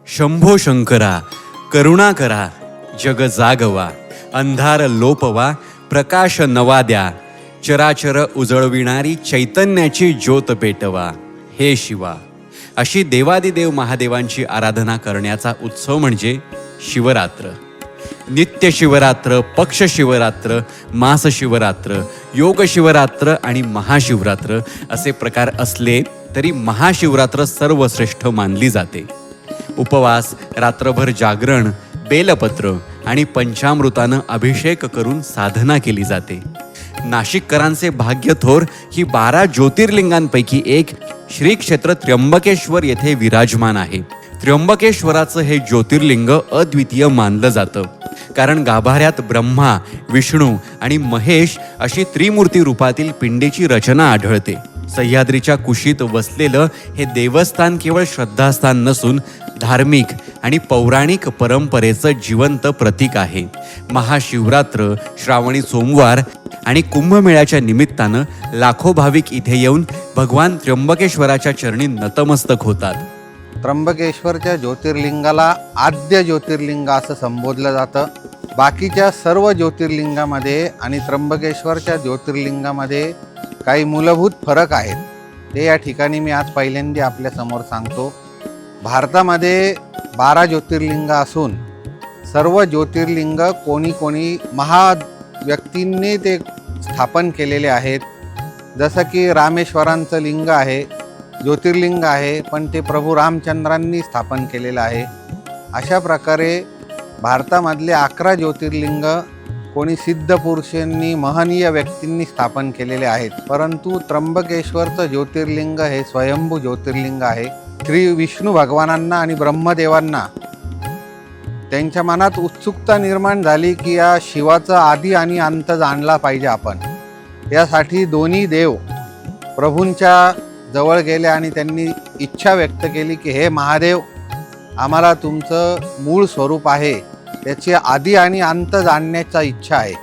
शंभो शंकरा करुणा करा, जग जागवा, अंधार लोपवा, प्रकाश नवा द्या, चराचर उजळविणारी चैतन्याची ज्योत पेटवा, हे शिवा. अशी देवादिदेव महादेवांची आराधना करण्याचा उत्सव म्हणजे शिवरात्र. नित्य शिवरात्र, पक्ष शिवरात्र, मास शिवरात्र, योग शिवरात्र आणि महाशिवरात्र असे प्रकार असले तरी महाशिवरात्र सर्वश्रेष्ठ मानली जाते. उपवास, रात्रभर जागरण, बेलपत्र आणि पंचामृतानं अभिषेक करून साधना केली जाते. नाशिककरांचे भाग्य थोर ही 12 ज्योतिर्लिंगांपैकी एक श्री क्षेत्र त्र्यंबकेश्वर येथे विराजमान आहे. त्र्यंबकेश्वराचं हे ज्योतिर्लिंग अद्वितीय मानलं जातं, कारण गाभाऱ्यात ब्रह्मा, विष्णू आणि महेश अशी त्रिमूर्ती रूपातील पिंडीची रचना आढळते. सह्याद्रीच्या कुशीत वसलेलं हे देवस्थान केवळ श्रद्धास्थान नसून धार्मिक आणि पौराणिक परंपरेचं जिवंत प्रतीक आहे. महाशिवरात्र, श्रावणी सोमवार आणि कुंभमेळ्याच्या निमित्तानं लाखो भाविक इथे येऊन भगवान त्र्यंबकेश्वराच्या चरणी नतमस्तक होतात. त्र्यंबकेश्वरच्या ज्योतिर्लिंगाला आद्य ज्योतिर्लिंग असं संबोधलं जातं. बाकीच्या सर्व ज्योतिर्लिंगामध्ये आणि त्र्यंबकेश्वरच्या ज्योतिर्लिंगामध्ये काही मूलभूत फरक आहेत. ते या ठिकाणी मी आज पहिल्यांदा आपल्यासमोर सांगतो. भारतामध्ये 12 ज्योतिर्लिंग असून सर्व ज्योतिर्लिंग कोणी व्यक्तींनी ते स्थापन केलेले आहेत. जसं की रामेश्वरांचं लिंग आहे, ज्योतिर्लिंग आहे, पण ते प्रभू रामचंद्रांनी स्थापन केलेलं आहे. अशा प्रकारे भारतामधले 11 ज्योतिर्लिंग कोणी सिद्ध पुरुषांनी, महनीय व्यक्तींनी स्थापन केलेले आहेत. परंतु त्र्यंबकेश्वरचं ज्योतिर्लिंग हे स्वयंभू ज्योतिर्लिंग आहे. श्री विष्णू भगवानांना आणि ब्रह्मदेवांना त्यांच्या मनात उत्सुकता निर्माण झाली की या शिवाचा आदी आणि अंत जाणला पाहिजे आपण. यासाठी दोन्ही देव प्रभूंच्या जवळ गेले आणि त्यांनी इच्छा व्यक्त केली की हे महादेव, आम्हाला तुमचं मूळ स्वरूप आहे त्याची आदी आणि अंत जाणण्याचा इच्छा आहे.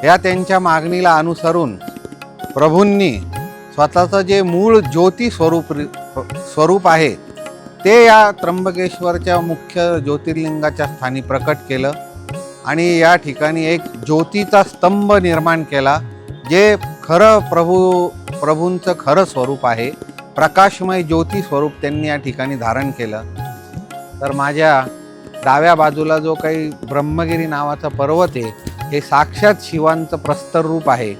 या त्यांच्या मागणीला अनुसरून प्रभूंनी स्वतःचं जे मूळ ज्योती स्वरूप आहे ते या त्र्यंबकेश्वरच्या मुख्य ज्योतिर्लिंगाच्या स्थानी प्रकट केलं आणि या ठिकाणी एक ज्योतीचा स्तंभ निर्माण केला, जे खरं प्रभूंचं खरं स्वरूप आहे. प्रकाशमय ज्योती स्वरूप त्यांनी या ठिकाणी धारण केलं. तर माझ्या डाव्या बाजूला जो काही ब्रह्मगिरी नावाचा पर्वत आहे, हे साक्षात शिवांचं प्रस्तर रूप आहे.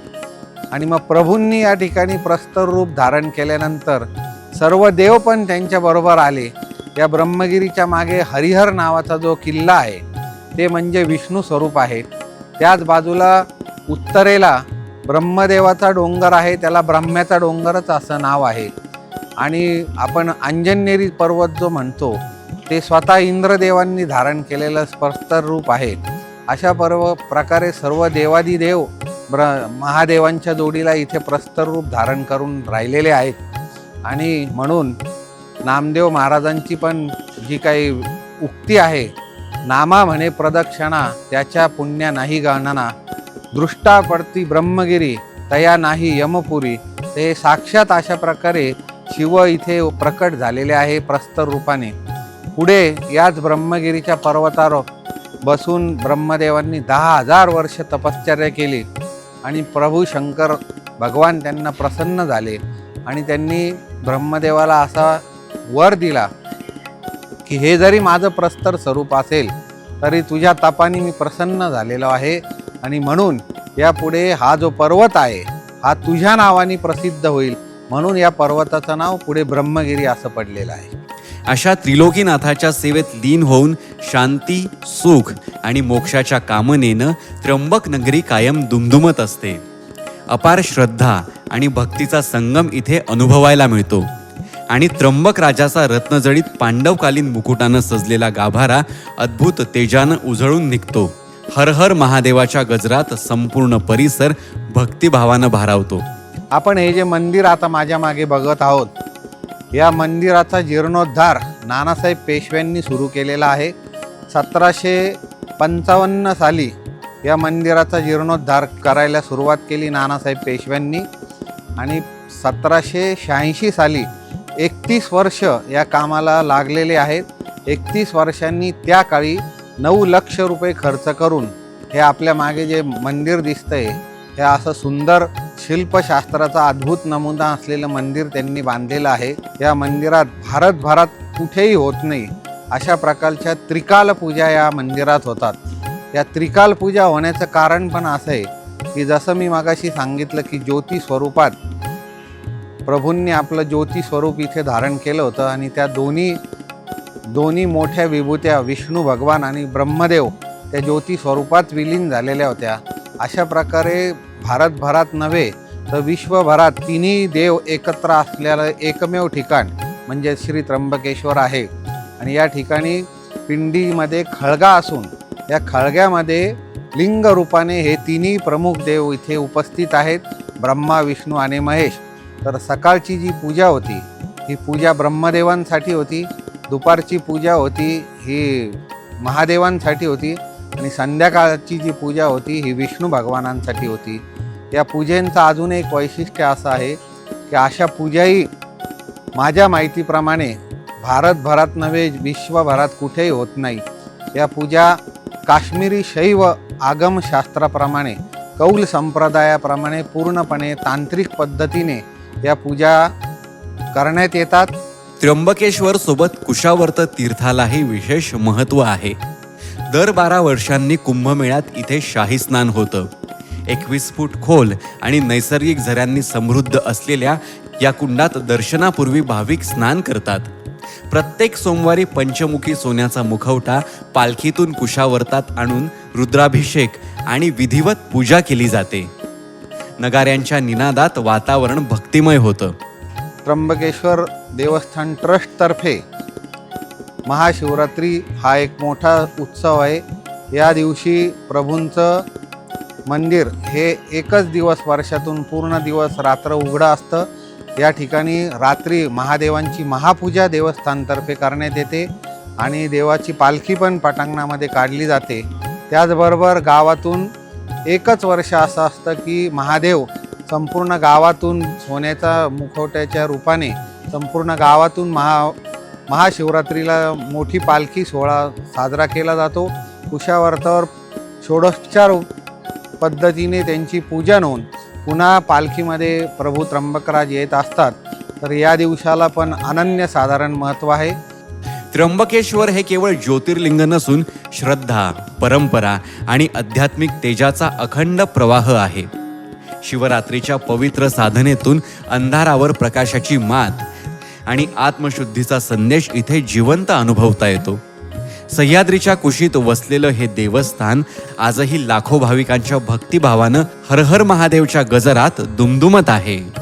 आणि मग प्रभूंनी या ठिकाणी प्रस्तर रूप धारण केल्यानंतर सर्व देव पण त्यांच्याबरोबर आले. या ब्रह्मगिरीच्या मागे हरिहर नावाचा जो किल्ला आहे ते म्हणजे विष्णू स्वरूप आहे. त्याच बाजूला उत्तरेला ब्रह्मदेवाचा डोंगर आहे, त्याला ब्रह्म्याचा डोंगरच असं नाव आहे. आणि आपण अंजनेरी पर्वत जो म्हणतो ते स्वतः इंद्रदेवांनी धारण केलेलं प्रस्तर रूप आहे. अशा प्रकारे सर्व देवादिदेव महादेवांच्या जोडीला इथे प्रस्तर रूप धारण करून राहिलेले आहेत. आणि म्हणून नामदेव महाराजांची पण जी काही उक्ती आहे, नामा म्हणे प्रदक्षिणा त्याच्या पुण्या नाही गणना, दृष्टा पडती ब्रह्मगिरी तया नाही यमपुरी. ते साक्षात अशा प्रकारे शिव इथे प्रकट झालेले आहे प्रस्तर रूपाने. पुढे याच ब्रह्मगिरीच्या पर्वतावर बसून ब्रह्मदेवांनी 10,000 वर्ष तपश्चर्या केली आणि प्रभू शंकर भगवान त्यांना प्रसन्न झाले आणि त्यांनी ब्रह्मदेवाला असा वर दिला की हे जरी माझं प्रस्तर स्वरूप असेल तरी तुझ्या तपाने मी प्रसन्न झालेलो आहे आणि म्हणून यापुढे हा जो पर्वत आहे हा तुझ्या नावाने प्रसिद्ध होईल, म्हणून या पर्वताचं नाव पुढे ब्रह्मगिरी असं पडलेलं आहे. अशा त्रिलोकीनाथाच्या सेवेत लीन होऊन शांती, सुख आणि मोक्षाच्या कामनेनं त्र्यंबक नगरी कायम दुमदुमत असते. अपार श्रद्धा आणि भक्तीचा संगम इथे अनुभवायला मिळतो आणि त्र्यंबक राजाचा रत्नजडीत पांडवकालीन मुकुटानं सजलेला गाभारा अद्भुत तेजानं उजळून निघतो. हर हर महादेवाच्या गजरात संपूर्ण परिसर भक्तिभावानं भारावतो. आपण हे जे मंदिर आता माझ्या मागे बघत आहोत, या मंदिराचा जीर्णोद्धार नानासाहेब पेशव्यांनी सुरू केलेला आहे. 1755 साली या मंदिराचा जीर्णोद्धार करायला सुरुवात केली नानासाहेब पेशव्यांनी आणि 1786 साली 31 वर्ष या कामाला लागलेले आहेत. 31 वर्षांनी त्या काळी 9 लक्ष रुपये खर्च करून हे आपल्या मागे जे मंदिर दिसतंय हे असं सुंदर शिल्पशास्त्राचा अद्भुत नमुना असलेलं मंदिर त्यांनी बांधलेलं आहे. या मंदिरात भारतभरात कुठेही होत नाही अशा प्रकारच्या त्रिकाल पूजा या मंदिरात होतात. या त्रिकाल पूजा होण्याचं कारण पण असं आहे की जसं मी मागाशी सांगितलं की ज्योती स्वरूपात प्रभूंनी आपलं ज्योती स्वरूप इथे धारण केलं होतं आणि त्या दोन्ही मोठ्या विभूत्या विष्णू भगवान आणि ब्रह्मदेव त्या ज्योती स्वरूपात विलीन झालेल्या होत्या. अशा प्रकारे भारतभरात नव्हे तर विश्वभरात तिन्ही देव एकत्र असलेलं एकमेव ठिकाण म्हणजे श्री त्र्यंबकेश्वर आहे. आणि या ठिकाणी पिंडीमध्ये खळगा असून या खळग्यामध्ये लिंग रूपाने हे तिन्ही प्रमुख देव इथे उपस्थित आहेत, ब्रह्मा विष्णू आणि महेश. तर सकाळची जी पूजा होती ही पूजा ब्रह्मदेवांसाठी होती, दुपारची पूजा होती ही महादेवांसाठी होती आणि संध्याकाळची जी पूजा होती ही विष्णू भगवानांसाठी होती. या पूजेचं अजून एक वैशिष्ट्य असं आहे की अशा पूजाही माझ्या माहितीप्रमाणे भारतभरात नव्हे विश्वभरात कुठेही होत नाही. या पूजा काश्मीरी शैव आगमशास्त्राप्रमाणे कौल संप्रदायाप्रमाणे पूर्णपणे तांत्रिक पद्धतीने या पूजा करण्यात येतात. त्र्यंबकेश्वर सोबत कुशावर्त तीर्थालाही विशेष महत्त्व आहे. दर 12 वर्षांनी कुंभमेळ्यात इथे शाही स्नान होतं. 21 फूट खोल आणि नैसर्गिक झऱ्यांनी समृद्ध असलेल्या या कुंडात दर्शनापूर्वी भाविक स्नान करतात. प्रत्येक सोमवारी पंचमुखी सोन्याचा मुखवटा पालखीतून कुशावर्तात आणून रुद्राभिषेक आणि विधिवत पूजा केली जाते. नगाऱ्यांच्या निनादात वातावरण भक्तिमय होतं. त्र्यंबकेश्वर देवस्थान ट्रस्टतर्फे महाशिवरात्री हा एक मोठा उत्सव आहे. या दिवशी प्रभूंचं मंदिर हे एकच दिवस वर्षातून पूर्ण दिवस रात्र उघडं असतं. या ठिकाणी रात्री महादेवांची महापूजा देवस्थानतर्फे करण्यात येते आणि देवाची पालखी पण पटांगणामध्ये काढली जाते. त्याचबरोबर गावातून एकच वर्ष असं असतं की महादेव संपूर्ण गावातून सोन्याच्या मुखवट्याच्या रूपाने संपूर्ण गावातून महाशिवरात्रीला मोठी पालखी सोहळा साजरा केला जातो. कुशावर्तावर षोडोपचार पद्धतीने त्यांची पूजन होऊन पुन्हा पालखीमध्ये प्रभू त्र्यंबकराज येत असतात. तर या दिवसाला पण अनन्यसाधारण महत्त्व आहे. त्र्यंबकेश्वर हे केवळ ज्योतिर्लिंग नसून श्रद्धा, परंपरा आणि आध्यात्मिक तेजाचा अखंड प्रवाह आहे. शिवरात्रीच्या पवित्र साधनेतून अंधारावर प्रकाशाची मात आणि आत्मशुद्धीचा संदेश इथे जिवंत अनुभवता येतो. सह्याद्रीच्या कुशीत वसलेलं हे देवस्थान आजही लाखो भाविकांच्या भक्तिभावानं हर हर महादेवच्या गजरात दुमदुमत आहे.